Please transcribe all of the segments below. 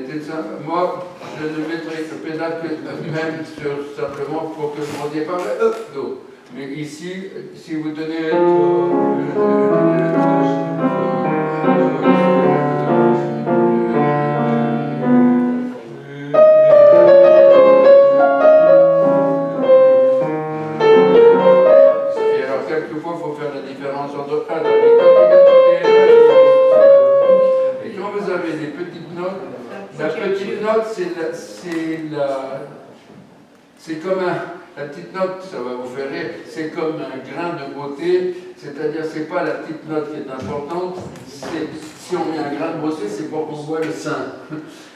mettez ça. Moi, je ne mettrai le pédale que même simplement pour que vous ne rendiez pas le do. Mais ici, si vous donnez quelquefois, il faut faire la différence entre A, et quand vous avez des petites notes, la petite note, c'est comme la petite note, ça va vous faire rire, c'est comme un grain de beauté, c'est-à-dire c'est pas la petite note qui est importante, si on met un grain de beauté, c'est pour qu'on voit le sein.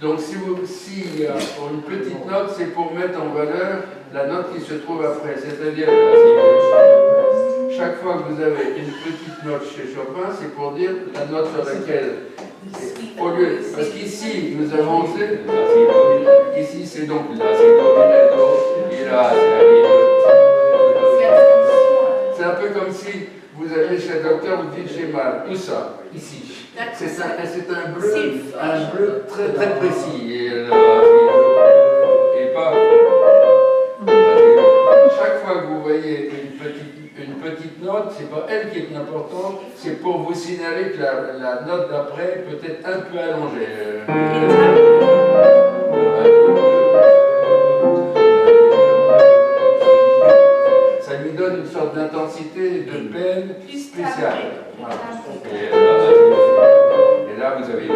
Donc s'il y a une petite note, c'est pour mettre en valeur la note qui se trouve après, c'est-à-dire chaque fois que vous avez une petite note chez Chopin, c'est pour dire la note sur laquelle, au lieu, parce qu'ici nous avons ici c'est donc là, c'est do, et là c'est un peu comme si vous allez chez le docteur, vous dites j'ai mal, où ça? Ici. C'est un bleu très très précis. Et pas. Chaque fois que vous voyez une petite note, c'est pas elle qui est importante, c'est pour vous signaler que la note d'après peut être un peu allongée. Ça lui donne une sorte d'intensité, de peine spéciale. Voilà. Et là, vous avez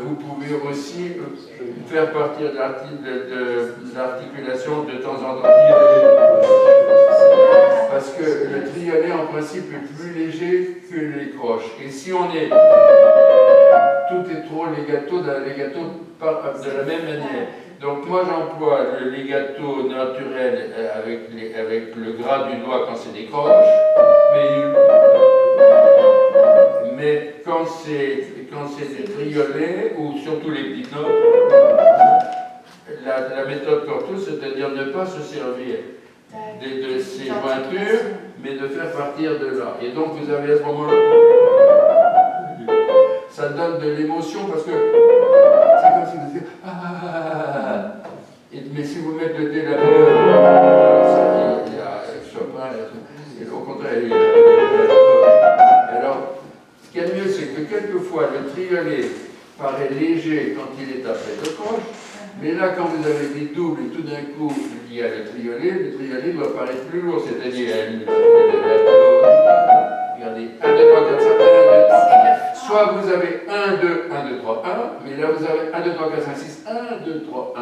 vous pouvez aussi faire partir de l'articulation de temps en temps. Parce que le triolet, en principe, est plus léger que les croches. Et si on est... Tout est trop legato dans le legato de la même manière. Donc moi, j'emploie le legato naturel avec le gras du doigt quand c'est des croches. Mais quand c'est des triolets, ou surtout les petites notes, la méthode Cortot, c'est-à-dire ne pas se servir de ces jointures, mais de faire partir de là. Et donc vous avez à ce moment-là, ça donne de l'émotion parce que c'est comme si vous disiez mais si vous mettez le dé là, il y a Chopin, et au contraire, alors, ce qu'il y a de mieux, c'est que quelquefois le triolet paraît léger quand il est après deux croches, mais là, quand vous avez des doubles et tout d'un coup il y a le triolet doit paraître plus lourd, c'est-à-dire, regardez, 1, 2, 3, 4, 5, 1, 2, 3. Soit vous avez 1, 2, 1, 2, 3, 1, mais là vous avez 1, 2, 3, 4, 5, 6, 1, 2, 3, 1.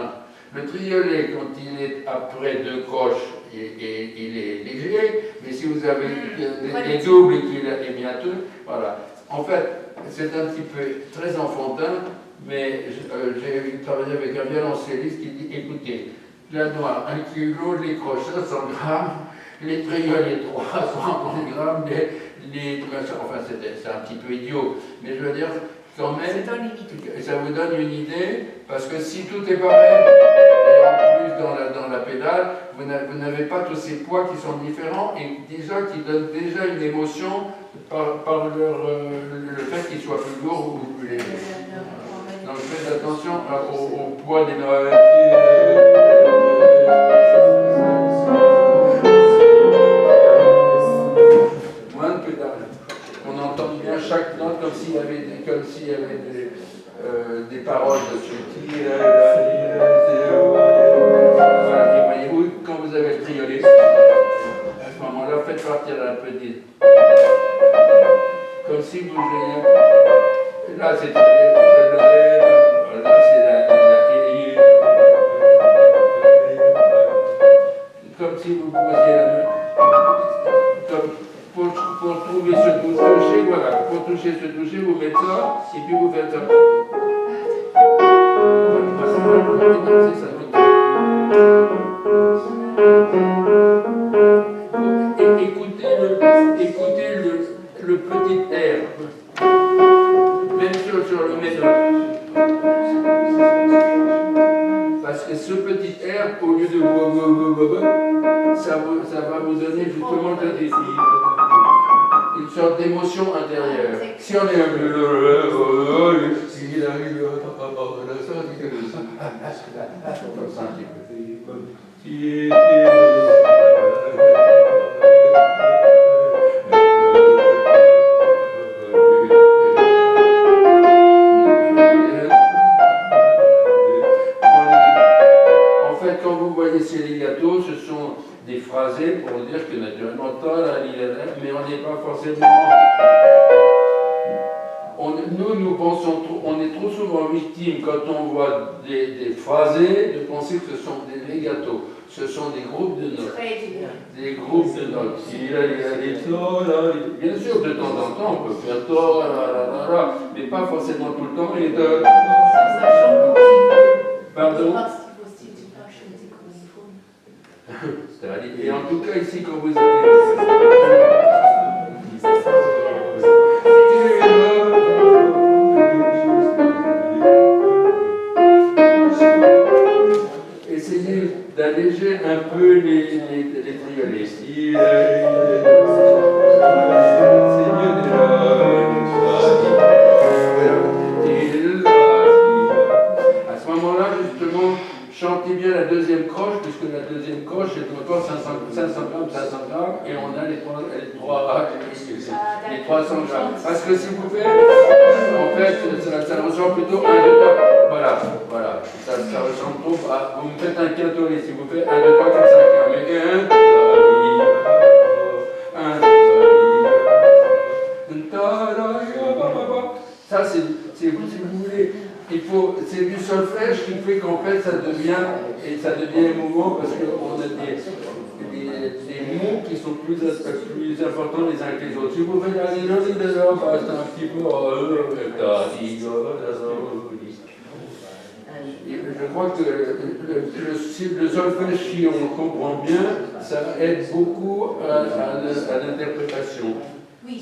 Le triolet, quand il est après deux croches, il est léger, mais si vous avez des doubles et qu'il est bientôt, voilà. En fait, c'est un petit peu très enfantin, mais j'ai travaillé avec un violoncelliste qui dit, écoutez, la noix, 1 kilo, les croches, 500 grammes, les triolets, 300 grammes, enfin, c'est un petit peu idiot, mais je veux dire, quand même, ça vous donne une idée, parce que si tout est pareil, et en plus dans la pédale, vous n'avez pas tous ces poids qui sont différents, et déjà qui donnent déjà une émotion par le fait qu'ils soient plus lourds ou plus légers. Donc faites attention au poids des notes. Moins de pédales. On entend bien chaque note comme s'il y avait des paroles dessus. Voilà, et voyez-vous, quand vous avez le triolet, à ce moment-là, faites partir un petit. Comme si vous ayez. Là, c'est. Là, c'est comme si vous posiez la main. Pour trouver ce toucher, voilà. Pour toucher ce toucher, vous mettez ça, et puis vous faites ça. Écoutez le petit R. Même chose sur le méthode. Parce que ce petit R, au lieu de ça va vous donner justement une sorte d'émotion intérieure. Si on est un peu s'il arrive comme ça un petit peu. En fait, quand vous voyez ces legatos, ce sont des phrasés pour dire que naturellement, mais on n'est pas forcément. Nous pensons, on est trop souvent victime quand on voit des phrasés de penser que ce sont des legatos. Ce sont des groupes de notes. Des groupes de notes. Bien sûr, de temps en temps, on peut faire mais pas forcément tout le temps. Pardon? Et en tout cas, ici, quand vous avez. Essayez d'alléger un peu les triolets. À ce moment-là, justement, chantez bien la deuxième croche, puisque la deuxième croche est encore 500 grammes, et on a les 300 grammes. Parce que si vous faites, en fait, ça ressemble plutôt à un, 2, 3, voilà, ça ressemble trop à, vous me faites un quintonné, si vous faites 1, 2, 3, 4, 5, 1, mais 1, ça c'est, si vous voulez, c'est du solfège qui fait qu'en fait ça devient émouvant parce qu'on a des mots qui sont plus importants les uns que les autres. Si vous faites un c'est un petit peu. Je crois que le solfège, si on le comprend bien, ça aide beaucoup à l'interprétation. Oui.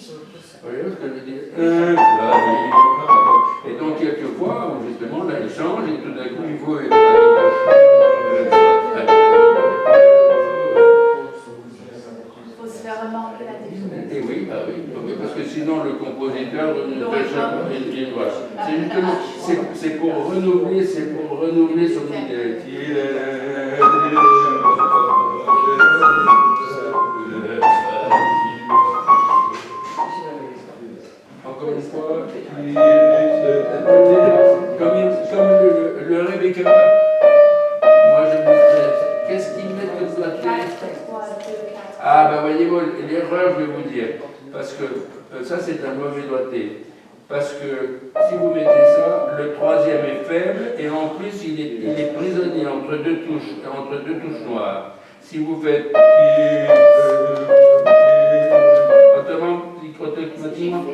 Vous voyez ce que je veux dire? Et donc, quelquefois, justement, là, il change et tout d'un coup, il faut. Il faut se faire remarquer la différence. Et oui, parce que sinon, le compositeur ne fait jamais. Voilà. C'est justement, c'est pour renouveler son idée. Encore une fois, comme le Rebecca, moi je me disais, qu'est-ce qu'ils mettent de doigté? Ah ben voyez-vous, l'erreur je vais vous dire, parce que ça c'est un mauvais doigté, parce que si vous mettez ça, le troisième est faible et en plus il est prisonnier entre deux touches noires. Si vous faites automatiquement.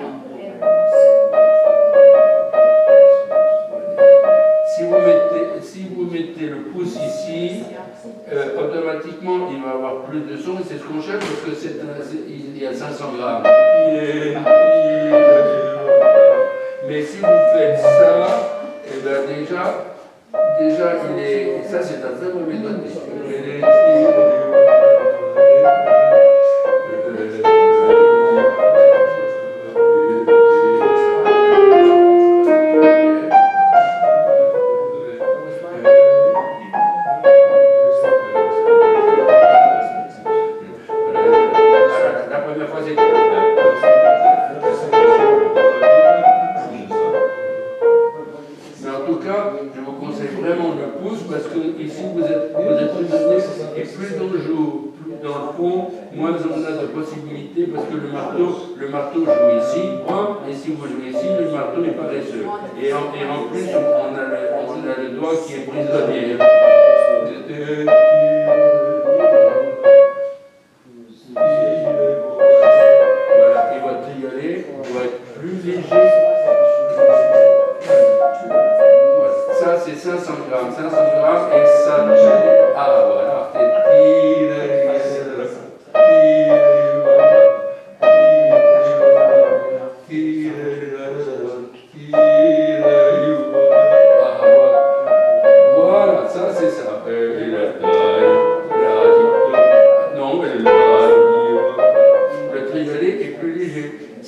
Si vous mettez le pouce ici, automatiquement il va avoir plus de son et c'est ce qu'on cherche parce que il y a 500 grammes. Mais si vous faites ça, et bien déjà ça c'est un très mauvais doigté. Le marteau joue ici, et si vous jouez ici, le marteau est paresseux. Et en plus, on a le doigt qui est prisonnier. Voilà, et votre triolet doit être plus léger. Voilà. Ça, c'est 500 grammes. 500 grammes, et ça. Ah, voilà, c'est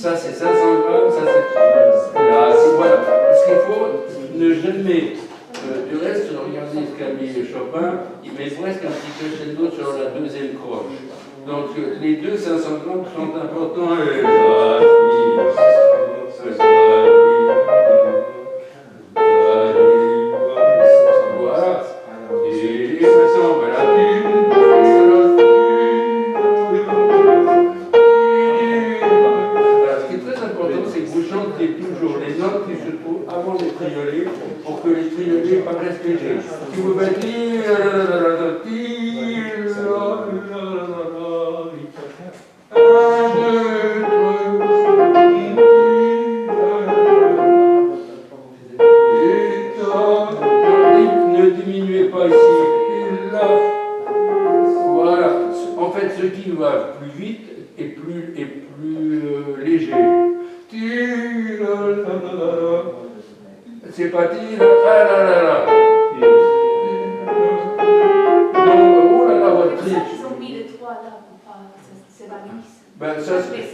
Ça c'est 500 grammes, ça c'est... Là, voilà. Parce qu'il faut ne jamais... du reste, regardez ce qu'a mis Chopin, il met presque un petit crescendo sur la deuxième croche. Donc les deux 500 grammes sont importants. Voilà. Et maintenant, voilà. Ce qui est très important, c'est que vous chantez toujours les notes qui se trouvent avant les triolets pour que les triolets paraissent légers. Si vous faites ne diminuez pas ici. Voilà. En fait, ce qui va plus vite est plus léger. C'est pas dit là. Non, oh là là, votre C'est pour ça qu'ils ont mis les trois là pour pas c'est la lisse. Ben ça c'est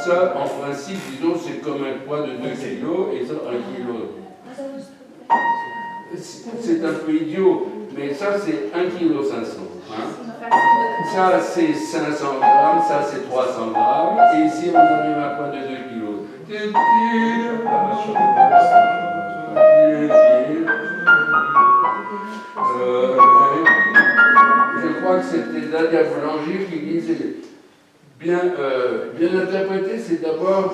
ça, en principe, disons, c'est comme un poids de 2 kg et ça, 1 kg. C'est un peu idiot, mais ça, c'est 1,5 kg. Hein. Ça, c'est 500 grammes, ça, c'est 300 grammes, et ici, on arrive à un poids de 2 kg. Je crois que c'était Nadia Boulanger qui disait bien interpréter, c'est d'abord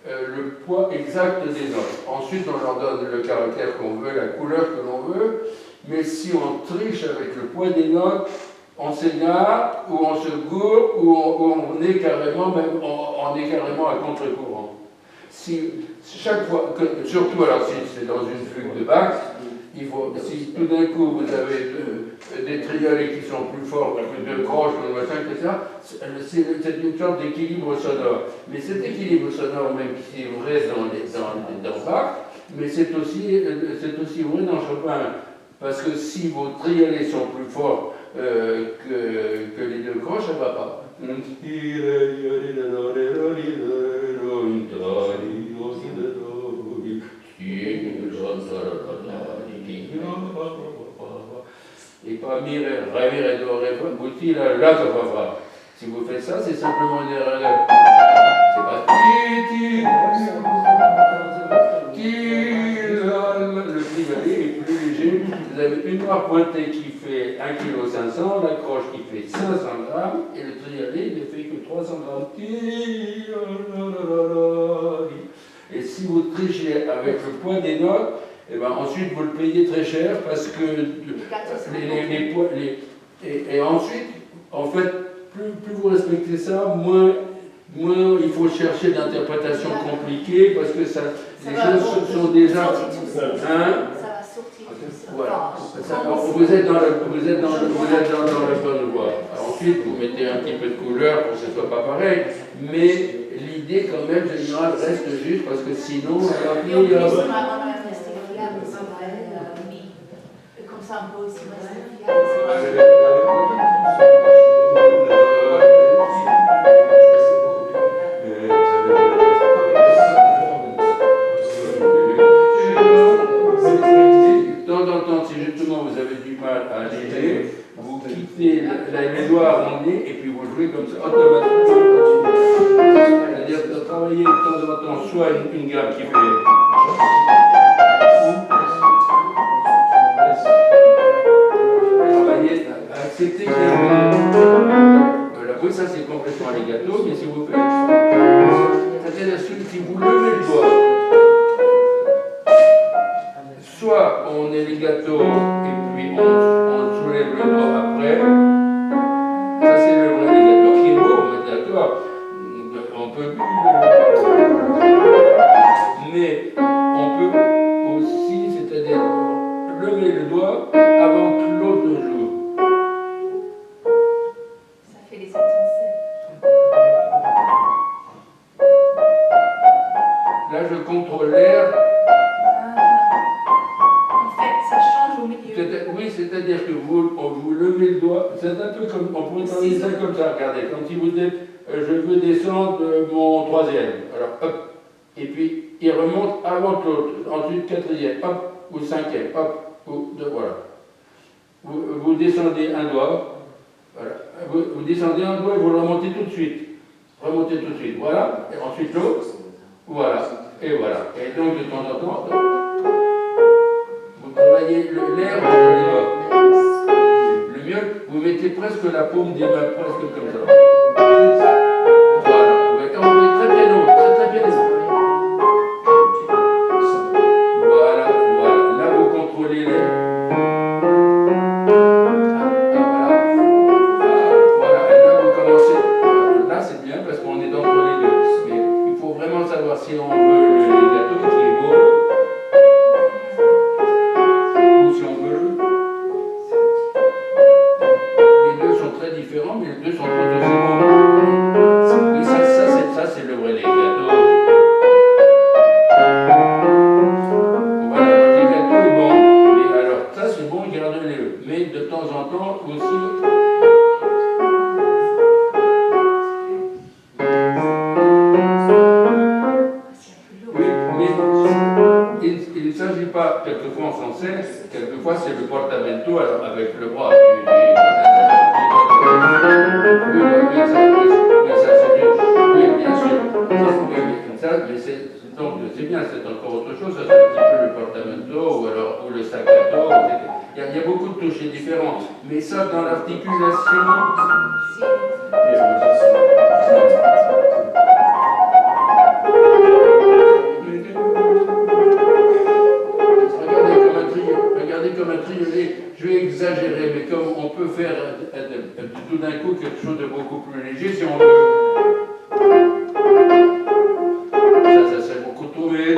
le poids exact des notes. Ensuite, on leur donne le caractère qu'on veut, la couleur que l'on veut, mais si on triche avec le poids des notes, on s'égare, ou on se gourre, ou on est carrément, à contre-courant. Si chaque fois, surtout alors si c'est dans une fugue de Bach, si tout d'un coup vous avez des triolets qui sont plus forts que deux croches, etc., c'est une sorte d'équilibre sonore. Mais cet équilibre sonore, même si c'est vrai dans Bach, mais c'est aussi vrai dans Chopin. Parce que si vos triolets sont plus forts que les deux croches, ça ne va pas. Et pas mi, ré, mi, ré, do, ré, bouti, la, ça va pas. Si vous faites ça, c'est simplement une erreur. C'est pas le triolet est plus léger. Vous avez une noire pointée qui fait 1,5 kg, la croche qui fait 500 grammes, et le triolet ne fait que 300 grammes. Et si vous trichez avec le poids des notes, et ben ensuite vous le payez très cher parce que et ensuite, en fait, plus vous respectez ça, moins il faut chercher d'interprétations compliquées parce que les choses sont déjà. Ça va sortir. Voilà. Vous êtes dans la bonne voie. Ensuite, vous mettez un petit peu de couleur pour que ce ne soit pas pareil, mais l'idée quand même générale reste juste parce que sinon, comme ça on peut aussi rester de temps en temps, si justement vous avez du mal à alléger, vous quittez les doigts arrondis et puis vous jouez comme ça automatiquement. C'est-à-dire de travailler de temps en temps soit une gamme qui fait. Travailler, accepter que oui, ça c'est complètement allégato, mais si vous faites. C'est-à-dire si vous levez le doigt, soit on est legato et puis on soulève le doigt après. Ça c'est le vrai legato qui est beau, mais d'accord. On peut. Mais on peut aussi, c'est-à-dire lever le doigt avant que l'autre joue. Ça fait les étincelles. Là je contrôle l'air. En fait, ça change au milieu. Oui, c'est-à-dire que vous levez le doigt, c'est un peu comme, on pourrait parler ça comme ça, regardez, quand il vous dit je veux descendre mon troisième, alors hop, et puis il remonte avant que l'autre, ensuite quatrième, hop, ou cinquième, hop, ou deux, voilà. Vous descendez un doigt, voilà. Vous descendez un doigt et vous le remontez tout de suite. Remontez tout de suite, voilà, et ensuite l'autre, voilà, et voilà. Et donc de temps en temps, vous travaillez l'air entre les doigts. Le mieux, vous mettez presque la paume des mains, presque comme ça. Voilà, on met très bien haut, très bien haut. Voilà, voilà, là vous contrôlez les. Si on veut le gâteau qui est beau, ou si on veut, les deux sont très différents, mais les deux sont tout aussi bons. Oui, ça c'est le vrai des gâteaux. Voilà, le gâteau est bon, mais alors ça c'est bon, gardez-le. Mais de temps en temps aussi. Il ne s'agit pas, quelquefois en français, quelquefois c'est le portamento avec le bras. Oui, bien sûr. Donc c'est bien, c'est encore autre chose, ça c'est un petit peu le portamento ou le staccato. Il y a beaucoup de touches différentes, mais ça dans l'articulation. Regardez comme un triolet, je vais exagérer, mais comme on peut faire tout d'un coup quelque chose de beaucoup plus léger, si on veut. Ça serait beaucoup trop, mais.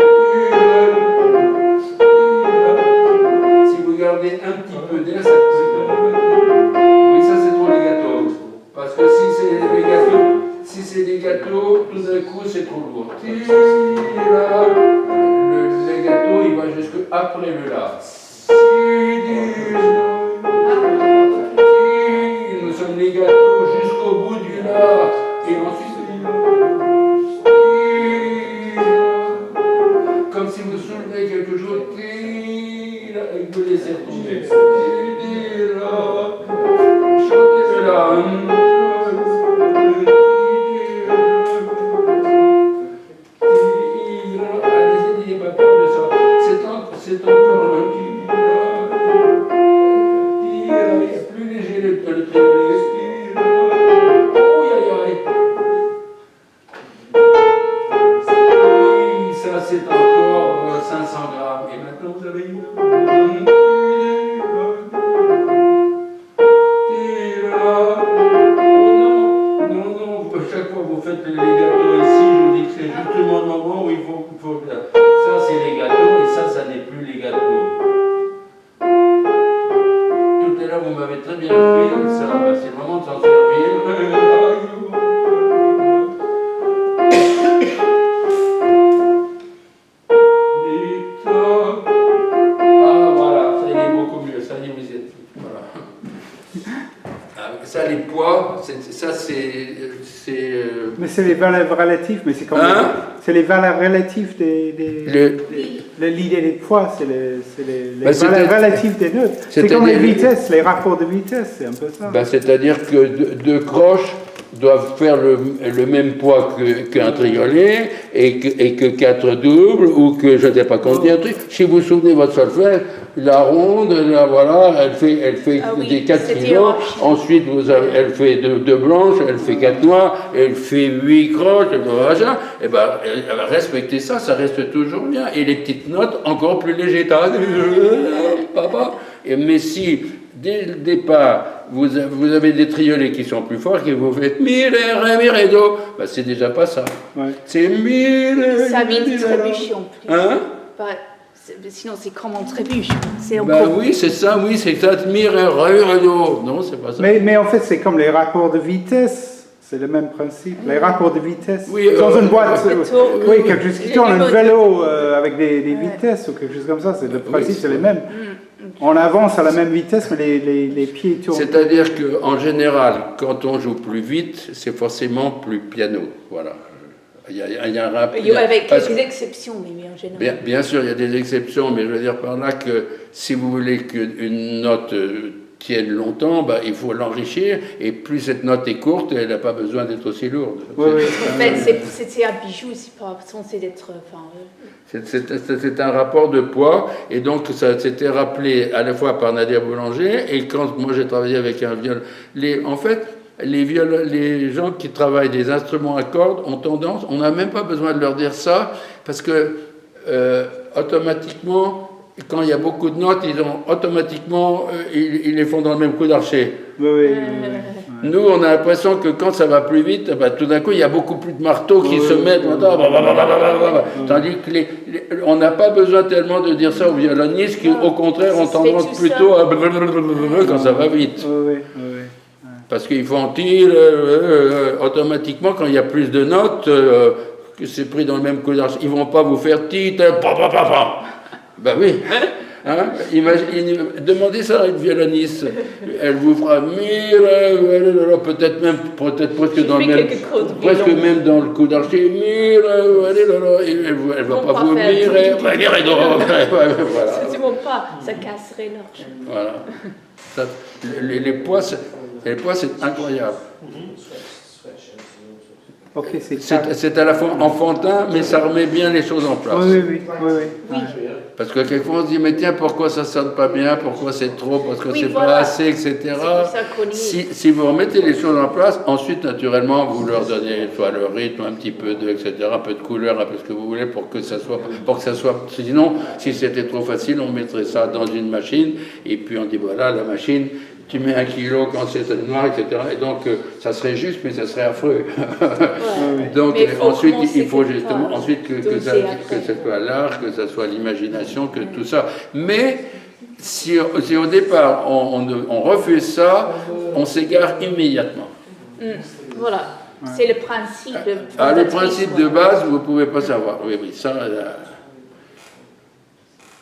Si vous gardez un petit peu d'air, ça peut. Oui, ça c'est trop les gâteaux. Parce que si c'est des gâteaux, tout d'un coup c'est trop lourd. Le gâteau, il va jusque après le la. Nous sommes les gâteaux jusqu'au bout du la. Et ensuite, comme si vous soulevez quelque chose, et vous laissez tomber. Chantez le la. Allez-y, n'ayez pas peur de ça. C'est encore un plus léger le triolet. Oui, ça c'est encore 500 grammes. Et maintenant vous avez non, chaque fois que vous faites les gâteaux ici, je vous dis que c'est justement le moment où il faut ça c'est les gâteaux et ça n'est plus les gâteaux. Tout à l'heure vous m'avez très bien fait ça, c'est le moment de s'en servir. Ah voilà, ça y est beaucoup mieux, ça y est vous êtes. Voilà. Ça les poids, ça c'est Mais c'est les valeurs relatives, mais c'est comme c'est les valeurs relatives l'idée des poids, c'est les valeurs relatives des notes. C'est comme les vitesses, les rapports de vitesse, c'est un peu ça. C'est-à-dire que deux croches doivent faire le même poids qu'un triolet et que quatre doubles ou que je ne sais pas combien de trucs. Si vous vous souvenez de votre solfège, la ronde, là, voilà, elle fait des 4 kilos. Ensuite, elle fait deux blanches, elle fait 4 noires, elle fait 8 croches, et ben, respectez ça, ça reste toujours bien. Et les petites notes, encore plus légères. Papa. Mais si, dès le départ, vous avez des triolets qui sont plus forts, que vous faites mi, ré, mi, ré, do, ben, c'est déjà pas ça. Ouais. C'est mi, ré, ça vite trébuche en plus. Hein? Sinon, c'est comme on trébuche. Oui, c'est ça, oui, c'est ça, mi, ré, ré, do. Non, c'est pas ça. Mais en fait, c'est comme les rapports de vitesse. C'est le même principe. Les rapports de vitesse. Oui, dans une boîte. Oui, quelque chose qui tourne, un vélo avec des vitesses ou quelque chose comme ça. C'est le principe, c'est le même. On avance à la même vitesse, mais les pieds tournent. C'est-à-dire qu'en général, quand on joue plus vite, c'est forcément plus piano. Voilà. Il y a un rap. Avec quelques exceptions, mais en général. Bien sûr, il y a des exceptions, mais je veux dire par là que si vous voulez qu'une note tienne longtemps, bah, il faut l'enrichir, et plus cette note est courte, elle n'a pas besoin d'être aussi lourde. Oui, oui. En fait, c'est un bijou, c'est pas censé d'être... C'est un rapport de poids, et donc ça s'était rappelé à la fois par Nadia Boulanger, et quand moi j'ai travaillé avec un viol... En fait, les gens qui travaillent des instruments à cordes ont tendance, on n'a même pas besoin de leur dire ça, parce que automatiquement, quand il y a beaucoup de notes, ils ont automatiquement, ils les font dans le même coup d'archet. Oui, oui, oui. Nous, on a l'impression que quand ça va plus vite, bah, tout d'un coup, il y a beaucoup plus de marteaux qui se mettent. Tandis que on n'a pas besoin tellement de dire ça aux violonistes, qui au contraire ont tendance plutôt à quand ça va vite. Oui, oui, oui. Parce qu'ils font automatiquement, quand il y a plus de notes, que c'est pris dans le même coup d'archet. Ils ne vont pas vous faire titre. Ben oui. Hein? Demandez ça à une violoniste. Elle vous fera peut-être presque dans le même, presque même dans le coup d'archet. Elle ne va pas vous mire. Voilà. Ça casserait l'orge. Voilà. Ça, les poids, c'est incroyable. Okay, c'est à la fois enfantin, mais ça remet bien les choses en place. Oui. Parce que quelquefois on se dit, mais tiens, pourquoi ça ne sonne pas bien, pourquoi c'est trop, parce que c'est pas assez, etc. Si vous remettez les choses en place, ensuite, naturellement, vous leur donnez soit le rythme, un petit peu de, etc., un peu de couleur, un peu ce que vous voulez, pour que ça soit... Sinon, si c'était trop facile, on mettrait ça dans une machine, et puis on dit, voilà, la machine... Tu mets 1 kilo quand c'est noir, etc. Et donc, ça serait juste, mais ça serait affreux. Donc, ensuite, il faut justement que ça soit l'art, que ça soit l'imagination, que tout ça. Mais, si au départ, on refuse ça, on s'égare immédiatement. Voilà. C'est le principe de... Le principe de base, vous ne pouvez pas savoir. Oui, ça...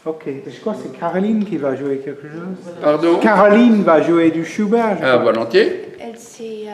Ok, je crois que c'est Caroline qui va jouer quelque chose. Pardon? Caroline va jouer du Schubert. Volontiers. Elle, c'est